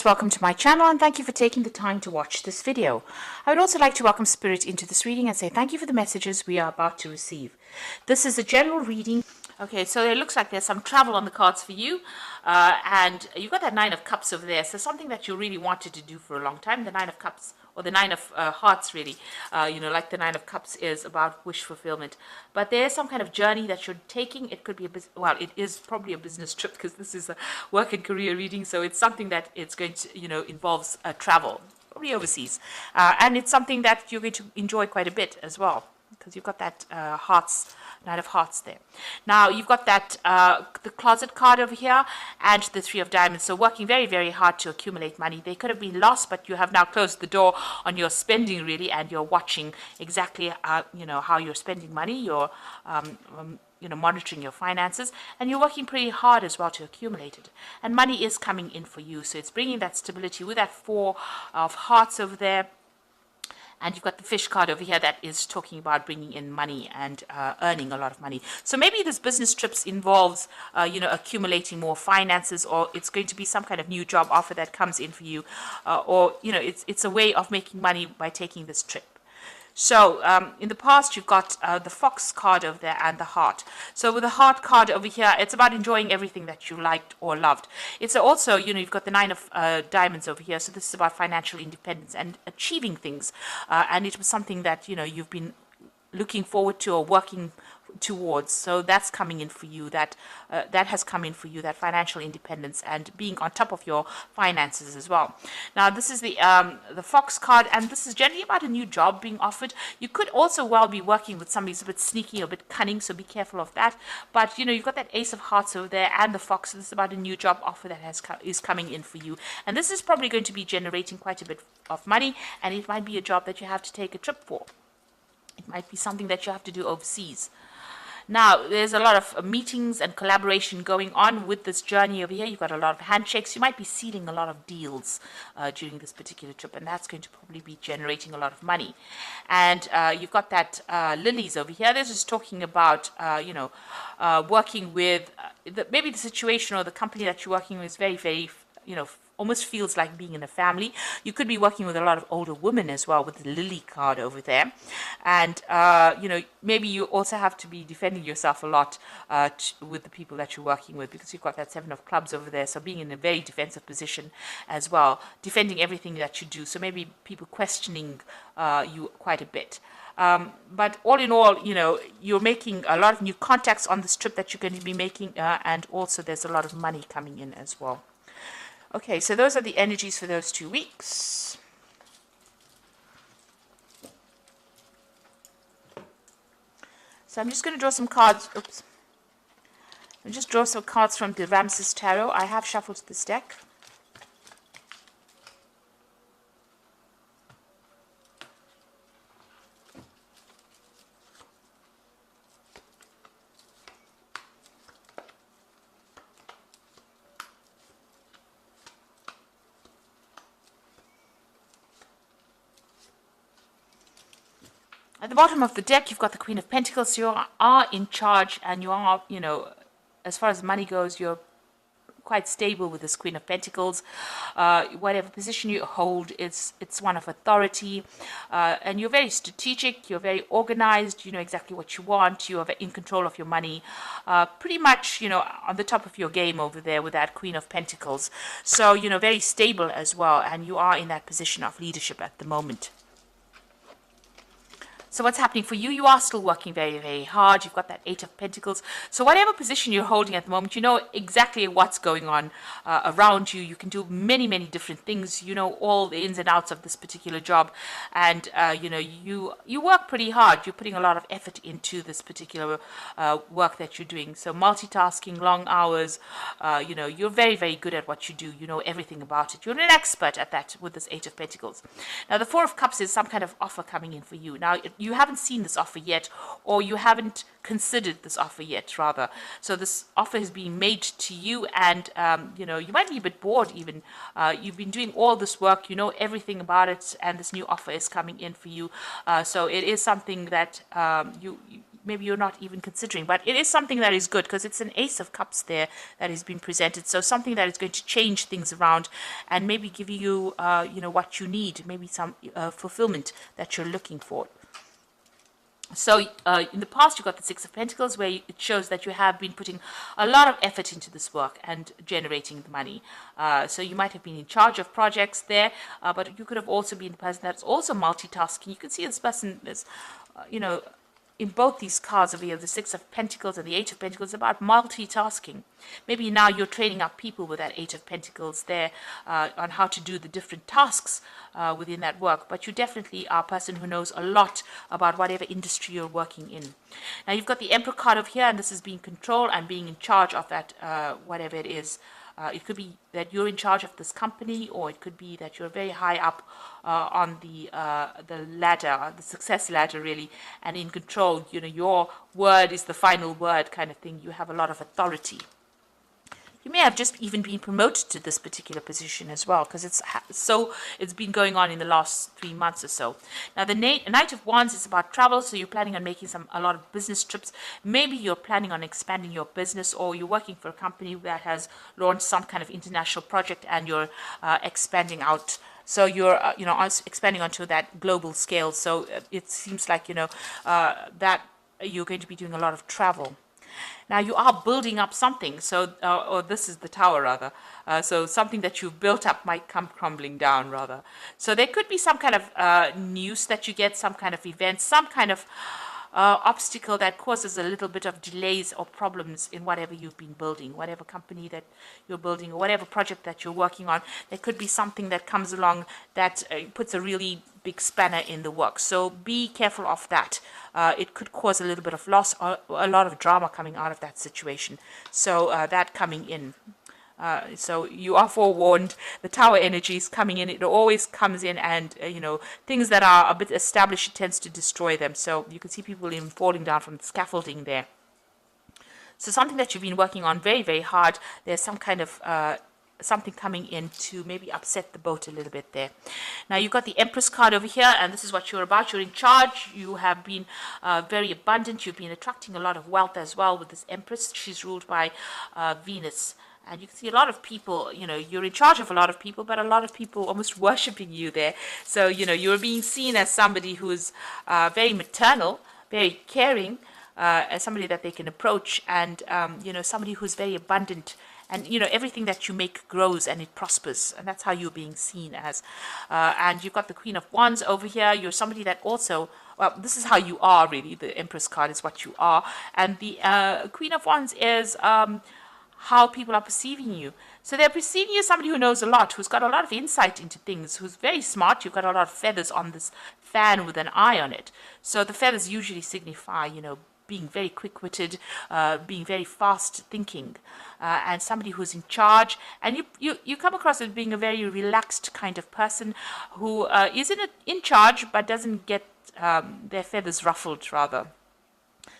welcome to my channel and thank you for taking the time to watch this video. I would also like to welcome Spirit into this reading and say thank you for the messages we are about to receive. This is a general reading. Okay, so it looks like there's some travel on the cards for you, and you've got that Nine of Cups over there, so something that you really wanted to do for a long time. The Nine of Cups, or the Nine of Hearts really, like the Nine of Cups is about wish fulfillment, but there's some kind of journey that you're taking. It could be it is probably a business trip, because this is a work and career reading, so it's something that it's going to, involves travel, probably overseas, and it's something that you're going to enjoy quite a bit as well, because you've got that Knight of Hearts there. Now you've got that the closet card over here and the Three of Diamonds. So working very, very hard to accumulate money. They could have been lost, but you have now closed the door on your spending really, and you're watching exactly how you're spending money. You're monitoring your finances, and you're working pretty hard as well to accumulate it. And money is coming in for you, so it's bringing that stability with that Four of Hearts over there. And you've got the fish card over here that is talking about bringing in money and earning a lot of money. So maybe this business trips involves, accumulating more finances, or it's going to be some kind of new job offer that comes in for you, or it's a way of making money by taking this trip. So in the past, you've got the Fox card over there and the Heart. So with the Heart card over here, it's about enjoying everything that you liked or loved. It's also, you've got the Nine of Diamonds over here. So this is about financial independence and achieving things. And it was something that, you've been looking forward to or working towards. So that's coming in for you. That has come in for you, that financial independence and being on top of your finances as well. Now this is the Fox card, and this is generally about a new job being offered. You could also well be working with somebody who's a bit sneaky or a bit cunning, so be careful of that. But you've got that Ace of Hearts over there and the Fox. So this is about a new job offer that is coming in for you, and this is probably going to be generating quite a bit of money, and it might be a job that you have to take a trip for. It might be something that you have to do overseas. Now, there's a lot of meetings and collaboration going on with this journey over here. You've got a lot of handshakes. You might be sealing a lot of deals during this particular trip, and that's going to probably be generating a lot of money. And you've got that lilies over here. This is talking about, working with, maybe the situation or the company that you're working with is very, very, almost feels like being in a family. You could be working with a lot of older women as well with the Lily card over there. And, maybe you also have to be defending yourself a lot with the people that you're working with, because you've got that Seven of Clubs over there. So being in a very defensive position as well, defending everything that you do. So maybe people questioning you quite a bit. But all in all, you're making a lot of new contacts on this trip that you're going to be making. And also there's a lot of money coming in as well. Okay, so those are the energies for those 2 weeks. So I'm just going to draw some cards. Oops. I'll just draw some cards from the Ramses Tarot. I have shuffled this deck. At the bottom of the deck, you've got the Queen of Pentacles. You are in charge, and you are, as far as money goes, you're quite stable with this Queen of Pentacles. Whatever position you hold, it's one of authority, and you're very strategic. You're very organized. You know exactly what you want. You are in control of your money. Pretty much, on the top of your game over there with that Queen of Pentacles. So, very stable as well, and you are in that position of leadership at the moment. So what's happening for you? You are still working very, very hard. You've got that Eight of Pentacles. So whatever position you're holding at the moment, you know exactly what's going on around you. You can do many, many different things. You know all the ins and outs of this particular job. And, you work pretty hard. You're putting a lot of effort into this particular work that you're doing. So multitasking, long hours, you're very, very good at what you do. You know everything about it. You're an expert at that with this Eight of Pentacles. Now, the Four of Cups is some kind of offer coming in for you. Now, you haven't seen this offer yet, or you haven't considered this offer yet, rather. So this offer is being made to you, and you might be a bit bored even. You've been doing all this work, you know everything about it, and this new offer is coming in for you. So it is something that maybe you're not even considering. But it is something that is good because it's an Ace of Cups there that has been presented. So something that is going to change things around and maybe give you, what you need, maybe some fulfillment that you're looking for. So in the past, you got the Six of Pentacles, where it shows that you have been putting a lot of effort into this work and generating the money. So you might have been in charge of projects there, but you could have also been the person that's also multitasking. You can see this person is, in both these cards over here, the Six of Pentacles and the Eight of Pentacles, about multitasking. Maybe now you're training up people with that Eight of Pentacles there on how to do the different tasks within that work. But you definitely are a person who knows a lot about whatever industry you're working in. Now you've got the Emperor card over here, and this is being control and being in charge of that, whatever it is. It could be that you're in charge of this company, or it could be that you're very high up on the ladder, the success ladder, really, and in control. Your word is the final word, kind of thing. You have a lot of authority. You may have just even been promoted to this particular position as well, because it's been going on in the last 3 months or so. Now the Knight of Wands is about travel, so you're planning on making a lot of business trips. Maybe you're planning on expanding your business, or you're working for a company that has launched some kind of international project and you're expanding out. So you're expanding onto that global scale. So it seems like that you're going to be doing a lot of travel. Now you are building up something, so or this is the Tower rather. So something that you've built up might come crumbling down rather. So there could be some kind of news that you get, some kind of event, some kind of obstacle that causes a little bit of delays or problems in whatever you've been building, whatever company that you're building, or whatever project that you're working on. There could be something that comes along that puts a really big spanner in the works. So be careful of that. It could cause a little bit of loss or a lot of drama coming out of that situation. So that coming in. So you are forewarned. The Tower energy is coming in. It always comes in, and things that are a bit established, it tends to destroy them. So you can see people even falling down from the scaffolding there. So something that you've been working on very, very hard. There's some kind of something coming in to maybe upset the boat a little bit there. Now you've got the Empress card over here, and this is what you're about. You're in charge. You have been very abundant. You've been attracting a lot of wealth as well with this Empress. She's ruled by Venus. And you can see a lot of people, you're in charge of a lot of people, but a lot of people almost worshipping you there. So, you're being seen as somebody who's very maternal, very caring, as somebody that they can approach, and, somebody who's very abundant. And, everything that you make grows and it prospers. And that's how you're being seen as. And you've got the Queen of Wands over here. You're somebody that also, well, this is how you are, really. The Empress card is what you are. And the Queen of Wands is how people are perceiving you. So they're perceiving you as somebody who knows a lot, who's got a lot of insight into things, who's very smart. You've got a lot of feathers on this fan with an eye on it. So the feathers usually signify, being very quick-witted, being very fast-thinking, and somebody who's in charge. And you come across as being a very relaxed kind of person who is in charge but doesn't get their feathers ruffled, rather.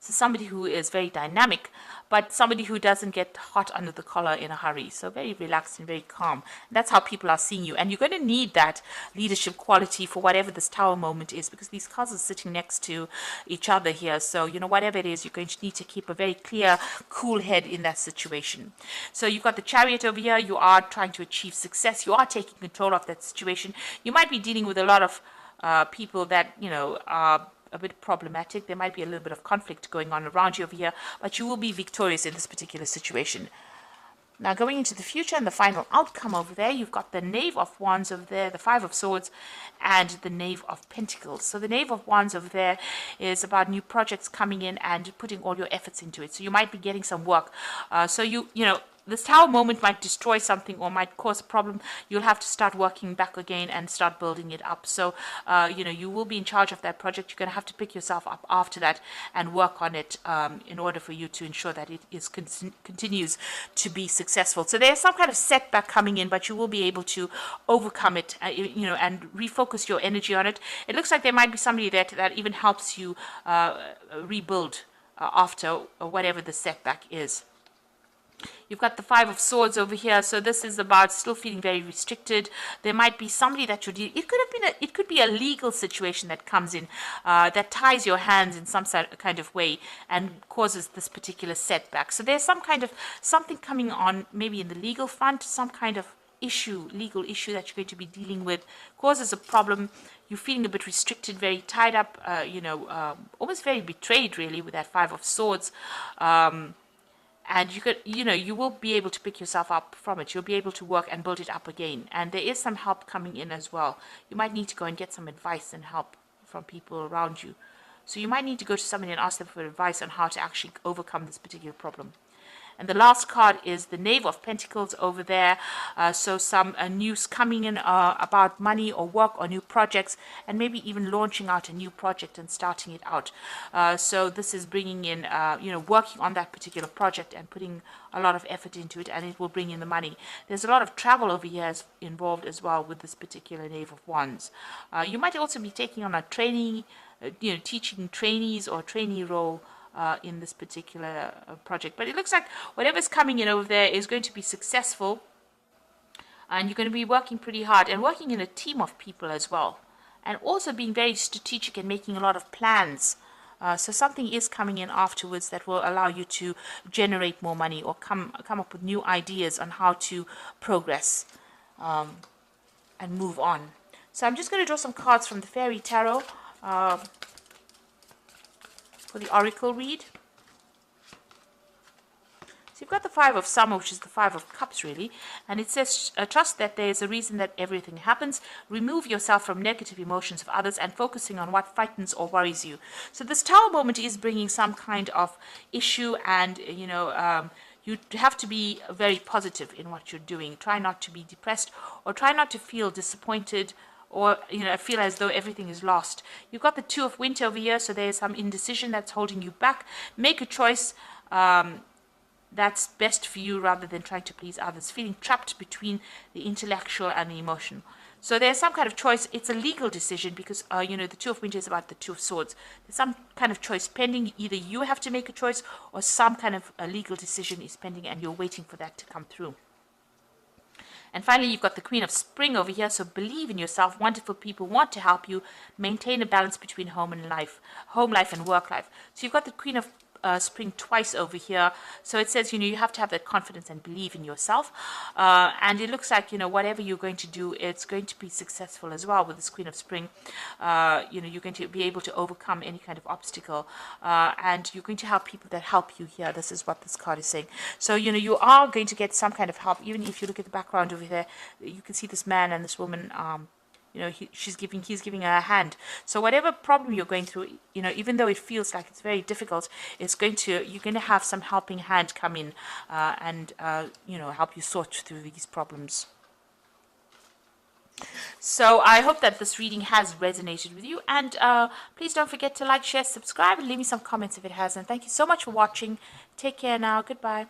So somebody who is very dynamic, but somebody who doesn't get hot under the collar in a hurry. So very relaxed and very calm. And that's how people are seeing you. And you're going to need that leadership quality for whatever this Tower moment is, because these cards are sitting next to each other here. So, whatever it is, you're going to need to keep a very clear, cool head in that situation. So you've got the Chariot over here. You are trying to achieve success. You are taking control of that situation. You might be dealing with a lot of people that, are a bit problematic. There might be a little bit of conflict going on around you over here, but you will be victorious in this particular situation. Now going into the future and the final outcome over there, you've got the Knave of Wands over there, the Five of Swords, and the Knave of Pentacles. So the Knave of Wands over there is about new projects coming in and putting all your efforts into it. So you might be getting some work. So this Tower moment might destroy something or might cause a problem. You'll have to start working back again and start building it up. So, you will be in charge of that project. You're going to have to pick yourself up after that and work on it in order for you to ensure that it continues to be successful. So there's some kind of setback coming in, but you will be able to overcome it, and refocus your energy on it. It looks like there might be somebody there that even helps you rebuild after whatever the setback is. You've got the Five of Swords over here, so this is about still feeling very restricted. There might be somebody that you're dealing. It could be a legal situation that comes in that ties your hands in some kind of way and causes this particular setback. So there's some kind of something coming on, maybe in the legal front, some kind of legal issue that you're going to be dealing with, causes a problem. You're feeling a bit restricted, very tied up, almost very betrayed, really, with that Five of Swords. And you will be able to pick yourself up from it. You'll be able to work and build it up again. And there is some help coming in as well. You might need to go and get some advice and help from people around you. So you might need to go to somebody and ask them for advice on how to actually overcome this particular problem. And the last card is the Knave of Pentacles over there. So some news coming in about money or work or new projects, and maybe even launching out a new project and starting it out. So this is bringing in, working on that particular project and putting a lot of effort into it, and it will bring in the money. There's a lot of travel over here involved as well with this particular Knave of Wands. You might also be taking on a training, teaching trainees or trainee role in this particular project. But it looks like whatever's coming in over there is going to be successful, and you're going to be working pretty hard and working in a team of people as well, and also being very strategic and making a lot of plans. So something is coming in afterwards that will allow you to generate more money or come up with new ideas on how to progress and move on. So I'm just going to draw some cards from the Fairy Tarot for the Oracle read. So you've got the Five of Summer, which is the Five of Cups, really. And it says, trust that there is a reason that everything happens. Remove yourself from negative emotions of others and focusing on what frightens or worries you. So this Tower moment is bringing some kind of issue, and, you have to be very positive in what you're doing. Try not to be depressed, or try not to feel disappointed, or feel as though everything is lost. You've got the Two of Winter over here, so there is some indecision that's holding you back. Make a choice that's best for you rather than trying to please others. Feeling trapped between the intellectual and the emotional. So there's some kind of choice. It's a legal decision because the Two of Winter is about the Two of Swords. There's some kind of choice pending. Either you have to make a choice, or some kind of a legal decision is pending, and you're waiting for that to come through. And finally, you've got the Queen of Spring over here. So believe in yourself. Wonderful people want to help you maintain a balance between home life and work life. So you've got the Queen of Spring twice over here. So it says, you have to have that confidence and believe in yourself. And it looks like, whatever you're going to do, it's going to be successful as well with this Queen of Spring. You're going to be able to overcome any kind of obstacle. And you're going to have people that help you here. This is what this card is saying. So, you are going to get some kind of help. Even if you look at the background over there, you can see this man and this woman, he's giving her a hand. So whatever problem you're going through, even though it feels like it's very difficult, you're going to have some helping hand come in and help you sort through these problems. So I hope that this reading has resonated with you, and please don't forget to like, share, subscribe, and leave me some comments if it has. And thank you so much for watching. Take care now. Goodbye.